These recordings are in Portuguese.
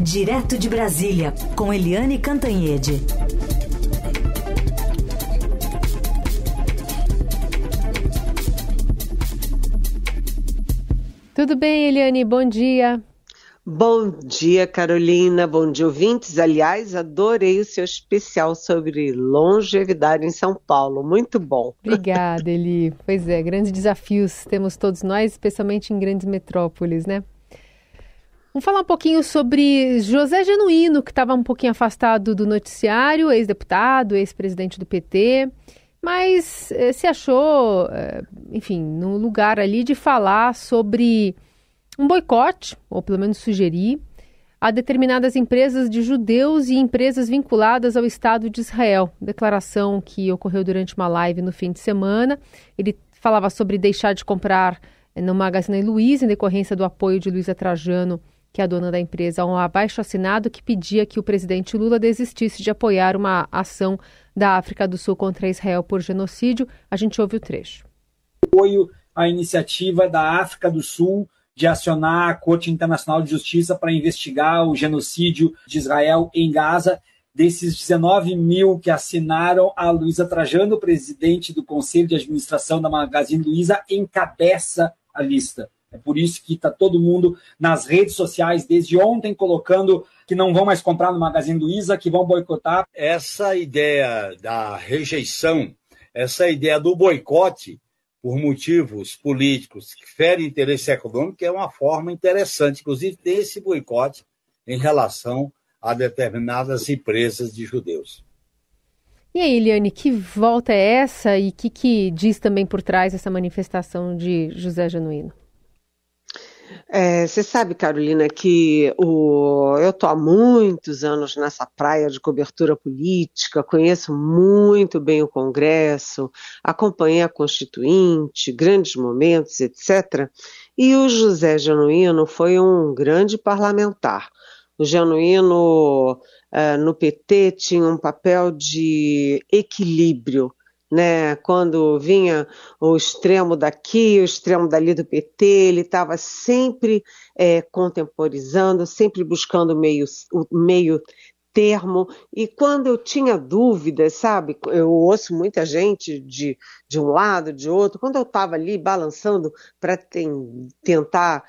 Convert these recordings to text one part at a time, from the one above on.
Direto de Brasília, com Eliane Cantanhede. Tudo bem, Eliane? Bom dia. Bom dia, Carolina. Bom dia, ouvintes. Aliás, adorei o seu especial sobre longevidade em São Paulo. Muito bom. Obrigada, Eli. Pois é, grandes desafios temos todos nós, especialmente em grandes metrópoles, né? Vamos falar um pouquinho sobre José Genuíno, que estava um pouquinho afastado do noticiário, ex-deputado, ex-presidente do PT, mas se achou, enfim, no lugar ali de falar sobre um boicote, ou pelo menos sugerir, a determinadas empresas de judeus e empresas vinculadas ao Estado de Israel. Declaração que ocorreu durante uma live no fim de semana. Ele falava sobre deixar de comprar no Magazine Luiza, em decorrência do apoio de Luiza Trajano, que é a dona da empresa, a um abaixo-assinado que pedia que o presidente Lula desistisse de apoiar uma ação da África do Sul contra Israel por genocídio. A gente ouve o trecho. Apoio à iniciativa da África do Sul de acionar a Corte Internacional de Justiça para investigar o genocídio de Israel em Gaza. Desses 19 mil que assinaram, a Luiza Trajano, presidente do Conselho de Administração da Magazine Luiza, encabeça a lista. É por isso que está todo mundo nas redes sociais desde ontem colocando que não vão mais comprar no Magazine Luiza, que vão boicotar. Essa ideia da rejeição, essa ideia do boicote por motivos políticos que ferem interesse econômico é uma forma interessante. Inclusive, tem esse boicote em relação a determinadas empresas de judeus. E aí, Eliane, que volta é essa e o que diz também por trás essa manifestação de José Genuíno? Você sabe, Carolina, que eu estou há muitos anos nessa praia de cobertura política, conheço muito bem o Congresso, acompanhei a Constituinte, grandes momentos, etc. E o José Genuíno foi um grande parlamentar. O Genuíno, no PT, tinha um papel de equilíbrio, né? Quando vinha o extremo daqui, o extremo dali do PT, ele estava sempre contemporizando, sempre buscando o meio termo. E quando eu tinha dúvidas, sabe, eu ouço muita gente de um lado, de outro, quando eu estava ali balançando para tentar,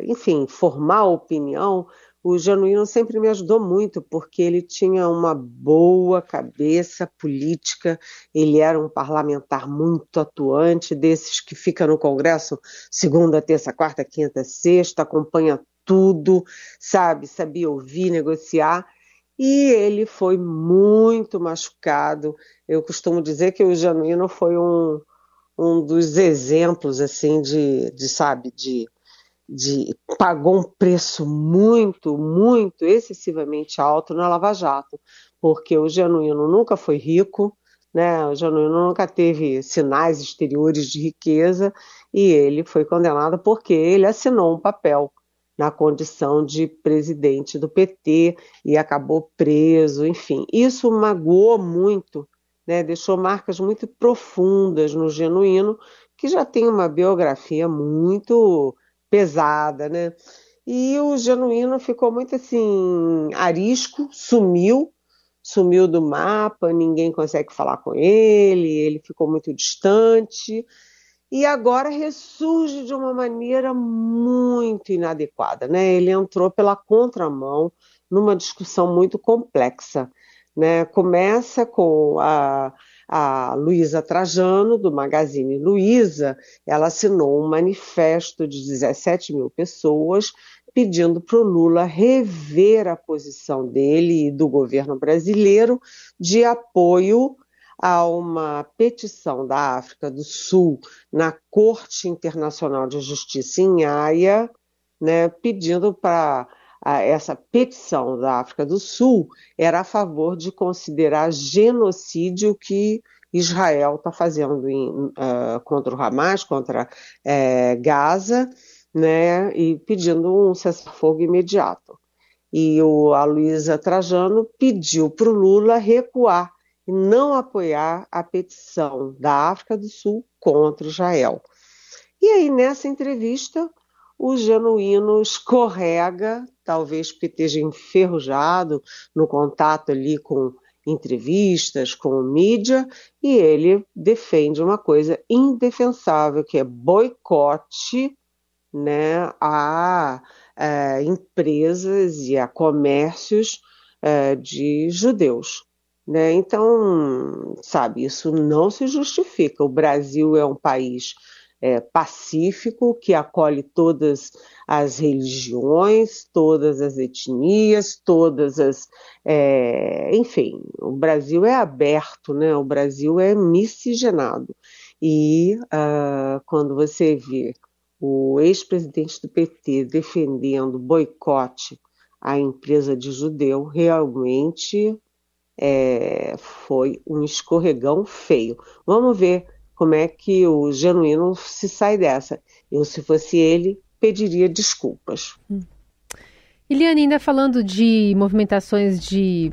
enfim, formar opinião, o Genuíno sempre me ajudou muito, porque ele tinha uma boa cabeça política, ele era um parlamentar muito atuante, desses que fica no Congresso segunda, terça, quarta, quinta, sexta, acompanha tudo, sabe, sabia ouvir, negociar, e ele foi muito machucado. Eu costumo dizer que o Genuíno foi um dos exemplos, assim, pagou um preço muito, muito, excessivamente alto na Lava Jato, porque o Genuíno nunca foi rico, né? O Genuíno nunca teve sinais exteriores de riqueza, e ele foi condenado porque ele assinou um papel na condição de presidente do PT e acabou preso, enfim. Isso magoou muito, né? Deixou marcas muito profundas no Genuíno, que já tem uma biografia muito pesada, né? E o Genuíno ficou muito assim, arisco, sumiu do mapa, ninguém consegue falar com ele ficou muito distante, e agora ressurge de uma maneira muito inadequada, né? Ele entrou pela contramão numa discussão muito complexa, né? Começa com a Luiza Trajano, do Magazine Luiza. Ela assinou um manifesto de 17 mil pessoas pedindo para o Lula rever a posição dele e do governo brasileiro de apoio a uma petição da África do Sul na Corte Internacional de Justiça em Haia, né, pedindo para essa petição da África do Sul era a favor de considerar genocídio que Israel está fazendo contra o Hamas, contra Gaza, né, e pedindo um cessar-fogo imediato. E a Luiza Trajano pediu para o Lula recuar e não apoiar a petição da África do Sul contra Israel. E aí, nessa entrevista, o Genuíno escorrega, talvez porque esteja enferrujado no contato ali com entrevistas, com mídia, e ele defende uma coisa indefensável, que é boicote, né, a empresas e a comércios de judeus. Né? Então, sabe, isso não se justifica. O Brasil é um país pacífico, que acolhe todas as religiões, todas as etnias, enfim, o Brasil é aberto, né? O Brasil é miscigenado. E quando você vê o ex-presidente do PT defendendo boicote à empresa de judeu, realmente foi um escorregão feio. Vamos ver como é que o Genuíno se sai dessa. Eu, se fosse ele, pediria desculpas. Eliane, ainda falando de movimentações de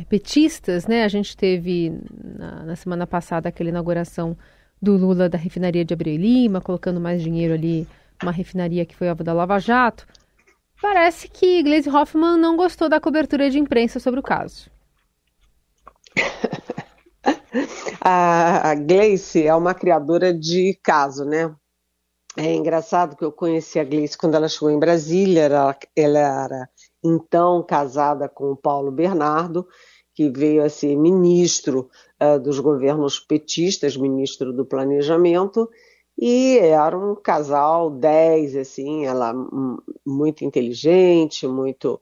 petistas, né? A gente teve na semana passada aquela inauguração do Lula da refinaria de Abreu e Lima, colocando mais dinheiro ali, uma refinaria que foi alvo da Lava Jato. Parece que Gleisi Hoffmann não gostou da cobertura de imprensa sobre o caso. A Gleisi é uma criadora de caso, né? É engraçado que eu conheci a Gleisi quando ela chegou em Brasília. Ela era então casada com o Paulo Bernardo, que veio a ser ministro dos governos petistas, ministro do Planejamento, e era um casal 10, assim, ela muito inteligente, muito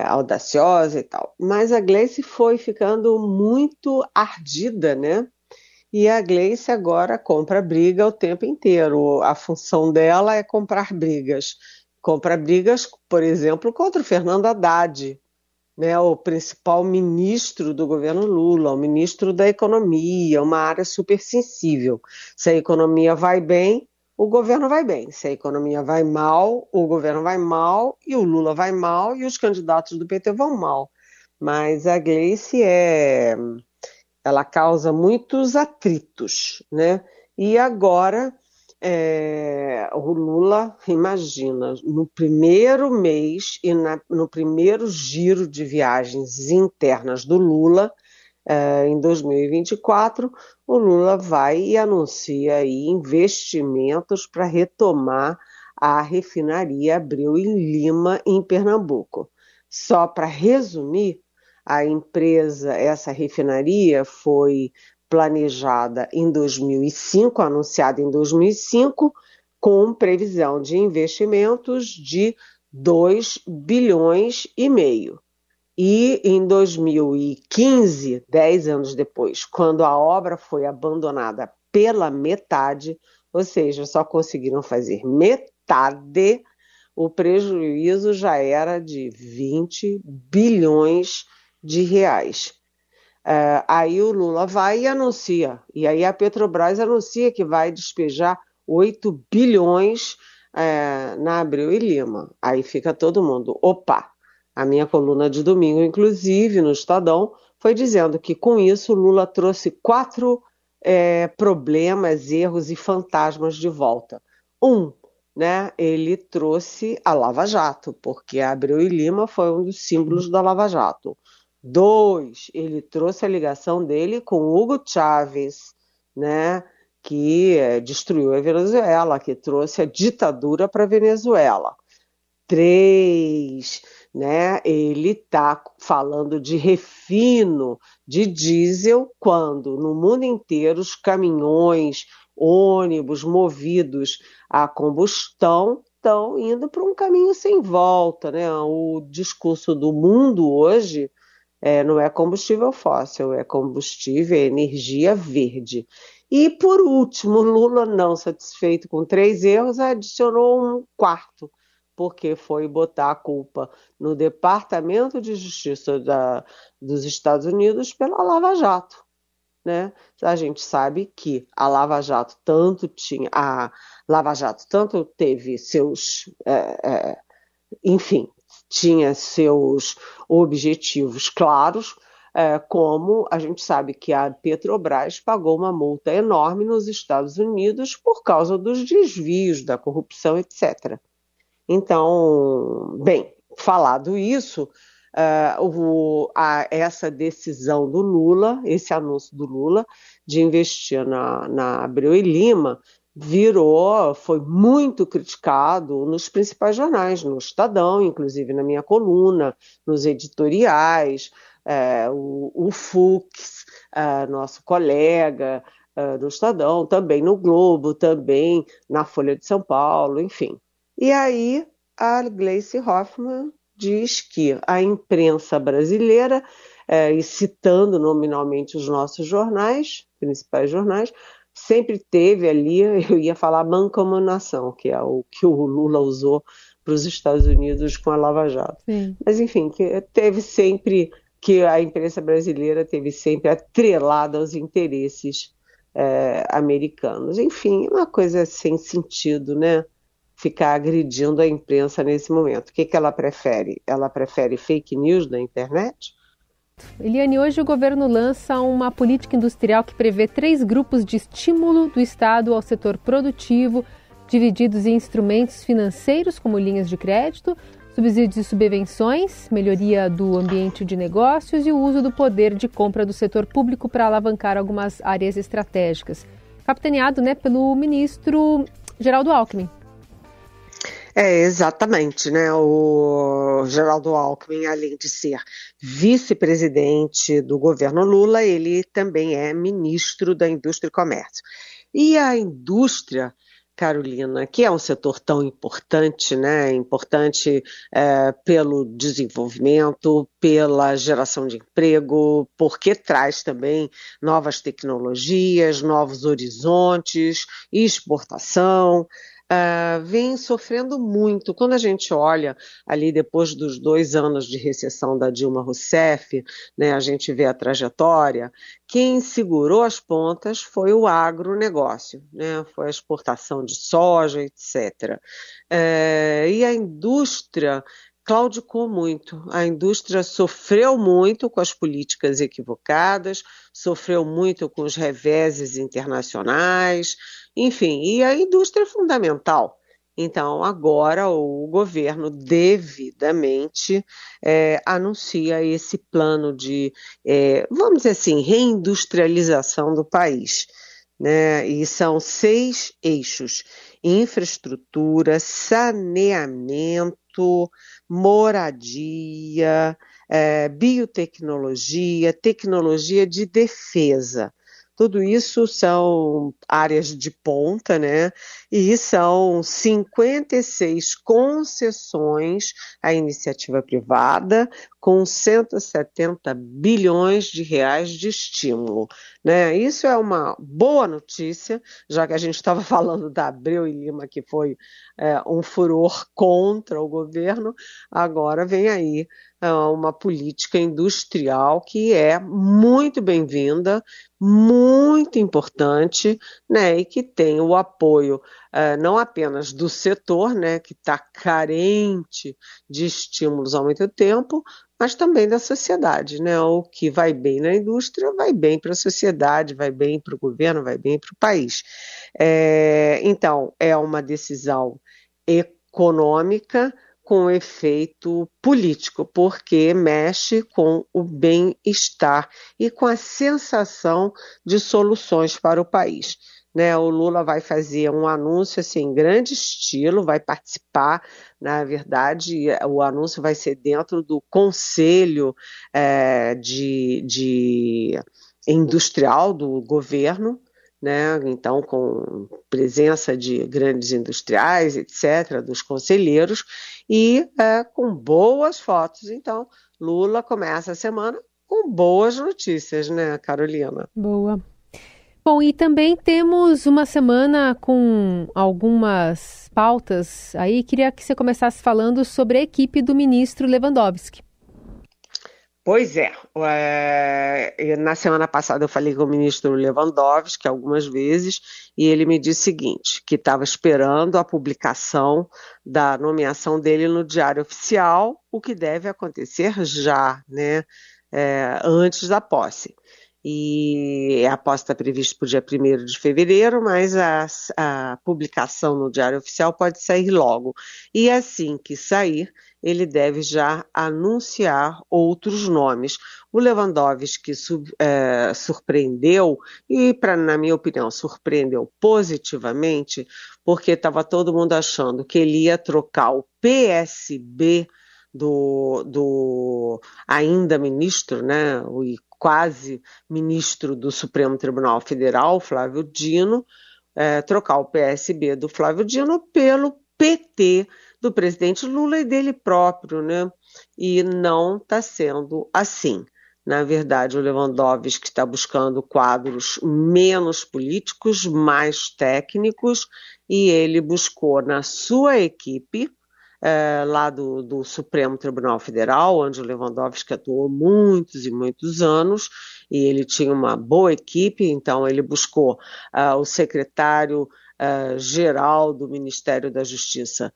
audaciosa e tal. Mas a Gleisi foi ficando muito ardida, né? E a Gleisi agora compra briga o tempo inteiro. A função dela é comprar brigas. Compra brigas, por exemplo, contra o Fernando Haddad, né, o principal ministro do governo Lula, o ministro da Economia, uma área super sensível. Se a economia vai bem, o governo vai bem. Se a economia vai mal, o governo vai mal, e o Lula vai mal, e os candidatos do PT vão mal. Mas a Gleisi ela causa muitos atritos, né? E agora o Lula, imagina, no primeiro mês e no primeiro giro de viagens internas do Lula, em 2024, o Lula vai e anuncia aí investimentos para retomar a refinaria Abreu e Lima em Pernambuco. Só para resumir, essa refinaria foi planejada em 2005, anunciada em 2005, com previsão de investimentos de 2,5 bilhões. E em 2015, 10 anos depois, quando a obra foi abandonada pela metade, ou seja, só conseguiram fazer metade, o prejuízo já era de 20 bilhões de reais. Aí o Lula vai e anuncia, e aí a Petrobras anuncia que vai despejar 8 bilhões na Abreu e Lima. Aí fica todo mundo, opa! A minha coluna de domingo, inclusive, no Estadão, foi dizendo que com isso o Lula trouxe 4 problemas, erros e fantasmas de volta. Né, ele trouxe a Lava Jato, porque a Abreu e Lima foi um dos símbolos da Lava Jato. 2, ele trouxe a ligação dele com Hugo Chávez, né, que destruiu a Venezuela, que trouxe a ditadura para a Venezuela. 3, né, ele está falando de refino de diesel, quando no mundo inteiro os caminhões, ônibus movidos a combustão estão indo para um caminho sem volta, né? O discurso do mundo hoje não é combustível fóssil, é combustível, é energia verde. E, por último, Lula, não satisfeito com 3 erros, adicionou um 4º, porque foi botar a culpa no Departamento de Justiça dos Estados Unidos pela Lava Jato. Né? A gente sabe que a Lava Jato tanto teve seus, enfim, tinha seus objetivos claros, como a gente sabe que a Petrobras pagou uma multa enorme nos Estados Unidos por causa dos desvios, da corrupção, etc. Então, bem, falado isso, essa decisão do Lula, esse anúncio do Lula de investir na Abreu e Lima, foi muito criticado nos principais jornais, no Estadão, inclusive na minha coluna, nos editoriais, o Fux, nosso colega no Estadão, também no Globo, também na Folha de São Paulo, enfim. E aí a Gleice Hoffmann diz que a imprensa brasileira, e citando nominalmente os nossos jornais, principais jornais, sempre teve ali, eu ia falar mancomunação, que é o que o Lula usou para os Estados Unidos com a Lava Jato. Sim. Mas, enfim, que a imprensa brasileira teve sempre atrelada aos interesses americanos. Enfim, é uma coisa sem sentido, né? Ficar agredindo a imprensa nesse momento. O que ela prefere? Ela prefere fake news na internet? Eliane, hoje o governo lança uma política industrial que prevê 3 grupos de estímulo do Estado ao setor produtivo, divididos em instrumentos financeiros, como linhas de crédito, subsídios e subvenções, melhoria do ambiente de negócios e o uso do poder de compra do setor público para alavancar algumas áreas estratégicas. Capitaneado, pelo ministro Geraldo Alckmin. Exatamente, né? O Geraldo Alckmin, além de ser vice-presidente do governo Lula, ele também é ministro da Indústria e Comércio. E a indústria, Carolina, que é um setor tão importante, né? Importante pelo desenvolvimento, pela geração de emprego, porque traz também novas tecnologias, novos horizontes, exportação. Vem sofrendo muito. Quando a gente olha ali depois dos 2 anos de recessão da Dilma Rousseff, né, a gente vê a trajetória, quem segurou as pontas foi o agronegócio, né, foi a exportação de soja, etc. E a indústria claudicou muito. A indústria sofreu muito com as políticas equivocadas, sofreu muito com os reveses internacionais, enfim, e a indústria é fundamental. Então, agora o governo devidamente anuncia esse plano de, vamos dizer assim, reindustrialização do país, né? E são 6 eixos: infraestrutura, saneamento, moradia, biotecnologia, tecnologia de defesa. Tudo isso são áreas de ponta, né? E são 56 concessões à iniciativa privada, com 170 bilhões de reais de estímulo, né? Isso é uma boa notícia, já que a gente estava falando da Abreu e Lima, que foi um furor contra o governo, agora vem aí uma política industrial que é muito bem-vinda, muito importante, né, e que tem o apoio não apenas do setor, né, que está carente de estímulos há muito tempo, mas também da sociedade, né? O que vai bem na indústria vai bem para a sociedade, vai bem para o governo, vai bem para o país. Então, é uma decisão econômica com efeito político, porque mexe com o bem-estar e com a sensação de soluções para o país. Né, o Lula vai fazer um anúncio assim, em grande estilo, vai participar, na verdade, o anúncio vai ser dentro do Conselho de Industrial do governo, né, então com presença de grandes industriais, etc., dos conselheiros, e com boas fotos. Então, Lula começa a semana com boas notícias, né, Carolina? Boa. Bom, e também temos uma semana com algumas pautas aí. Queria que você começasse falando sobre a equipe do ministro Lewandowski. Pois é. Na semana passada eu falei com o ministro Lewandowski algumas vezes e ele me disse o seguinte, que estava esperando a publicação da nomeação dele no Diário Oficial, o que deve acontecer já, né, antes da posse. e a posse está prevista para o dia 1º de fevereiro, mas a publicação no Diário Oficial pode sair logo. E assim que sair, ele deve já anunciar outros nomes. O Lewandowski surpreendeu, e na minha opinião, surpreendeu positivamente, porque estava todo mundo achando que ele ia trocar o PSB do ainda ministro, né, o quase ministro do Supremo Tribunal Federal, Flávio Dino, trocar o PSB do Flávio Dino pelo PT do presidente Lula e dele próprio, né? E não está sendo assim. Na verdade, o Lewandowski está buscando quadros menos políticos, mais técnicos, e ele buscou na sua equipe, lá do Supremo Tribunal Federal, onde o Lewandowski atuou muitos e muitos anos, e ele tinha uma boa equipe, então ele buscou o secretário-geral do Ministério da Justiça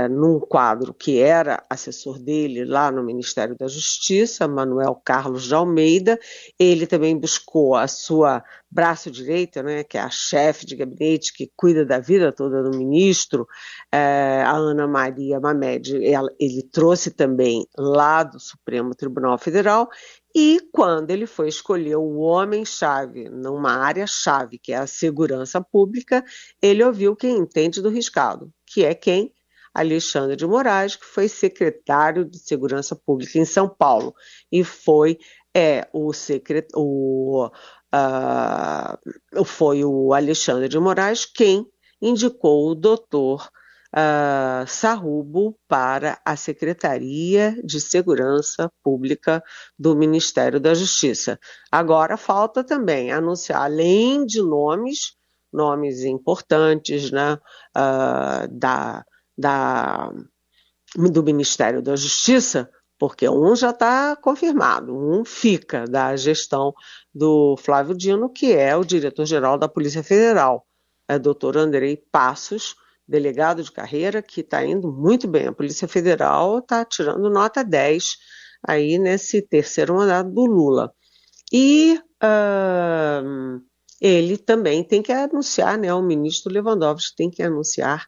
num quadro que era assessor dele lá no Ministério da Justiça, Manuel Carlos de Almeida. Ele também buscou a sua braço direita, né, que é a chefe de gabinete que cuida da vida toda do ministro, a Ana Maria Mamed. Ele trouxe também lá do Supremo Tribunal Federal. E quando ele foi escolher o homem-chave numa área-chave, que é a segurança pública, ele ouviu quem entende do riscado, que é quem? Alexandre de Moraes, que foi secretário de Segurança Pública em São Paulo, e foi o Alexandre de Moraes quem indicou o doutor Sarrubo para a Secretaria de Segurança Pública do Ministério da Justiça. Agora falta também anunciar, além de nomes importantes, né, do Ministério da Justiça, porque um já está confirmado, um fica da gestão do Flávio Dino, que é o diretor-geral da Polícia Federal, Dr. Andrei Passos, delegado de carreira, que está indo muito bem. A Polícia Federal está tirando nota 10 aí nesse terceiro mandato do Lula. E ele também tem que anunciar, né, o ministro Lewandowski tem que anunciar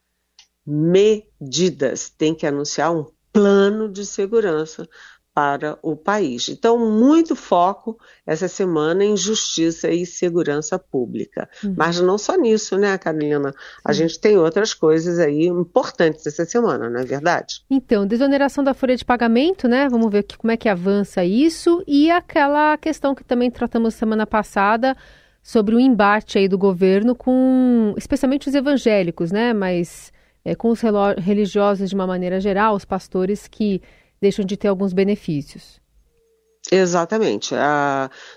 medidas, tem que anunciar um plano de segurança para o país. Então, muito foco essa semana em justiça e segurança pública. Mas não só nisso, né, Carolina? A gente tem outras coisas aí importantes essa semana, não é verdade? Então, desoneração da folha de pagamento, né? Vamos ver como é que avança isso. E aquela questão que também tratamos semana passada sobre o embate aí do governo com, especialmente os evangélicos, né? Mas com os religiosos de uma maneira geral, os pastores que deixam de ter alguns benefícios. Exatamente.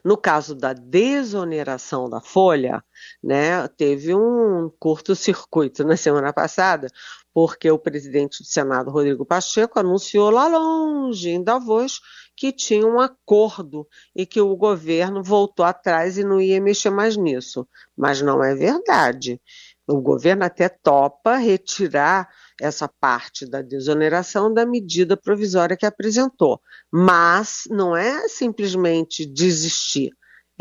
No caso da desoneração da folha, né, teve um curto-circuito na semana passada, porque o presidente do Senado, Rodrigo Pacheco, anunciou lá longe, em Davos, que tinha um acordo e que o governo voltou atrás e não ia mexer mais nisso. Mas não é verdade. O governo até topa retirar essa parte da desoneração da medida provisória que apresentou. Mas não é simplesmente desistir,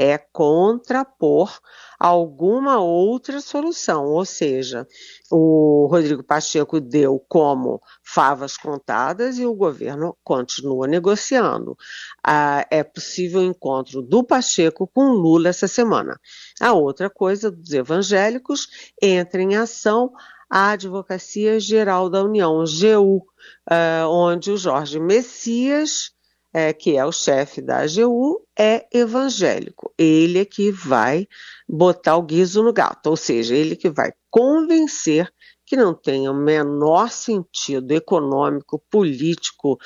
é contrapor alguma outra solução. Ou seja, o Rodrigo Pacheco deu como favas contadas e o governo continua negociando. É possível o encontro do Pacheco com Lula essa semana. A outra coisa dos evangélicos entra em ação a Advocacia Geral da União, AGU, onde o Jorge Messias, que é o chefe da AGU, é evangélico. Ele é que vai botar o guizo no gato, ou seja, ele que vai convencer que não tem o menor sentido econômico, político,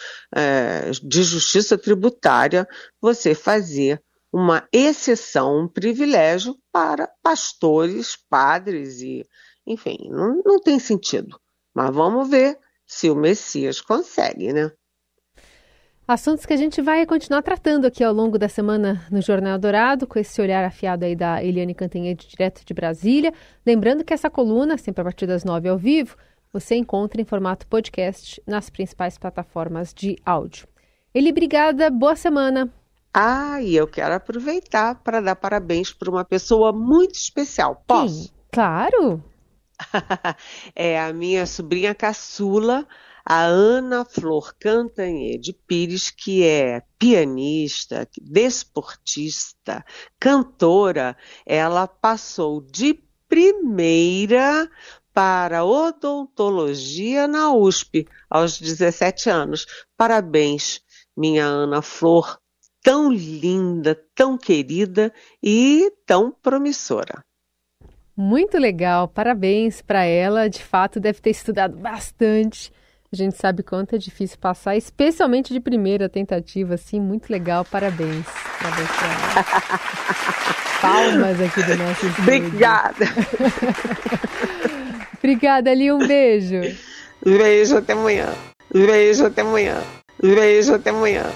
de justiça tributária, você fazer uma exceção, um privilégio para pastores, padres e, enfim, não tem sentido. Mas vamos ver se o Messias consegue, né? Assuntos que a gente vai continuar tratando aqui ao longo da semana no Jornal Dourado, com esse olhar afiado aí da Eliane Cantanhede, direto de Brasília. Lembrando que essa coluna, sempre a partir das 9 ao vivo, você encontra em formato podcast nas principais plataformas de áudio. Eli, obrigada, boa semana. E eu quero aproveitar para dar parabéns para uma pessoa muito especial. Posso? Quem? Claro. É a minha sobrinha caçula, a Ana Flor Cantanhede Pires, que é pianista, desportista, cantora. Ela passou de primeira para odontologia na USP aos 17 anos. Parabéns, minha Ana Flor, tão linda, tão querida e tão promissora. Muito legal, parabéns para ela. De fato, deve ter estudado bastante. A gente sabe quanto é difícil passar, especialmente de primeira tentativa, assim, muito legal. Parabéns. Parabéns para ela. Palmas aqui do nosso estúdio. Obrigada. Obrigada, Ali, um beijo. Beijo, até amanhã. Beijo, até amanhã. Beijo, até amanhã.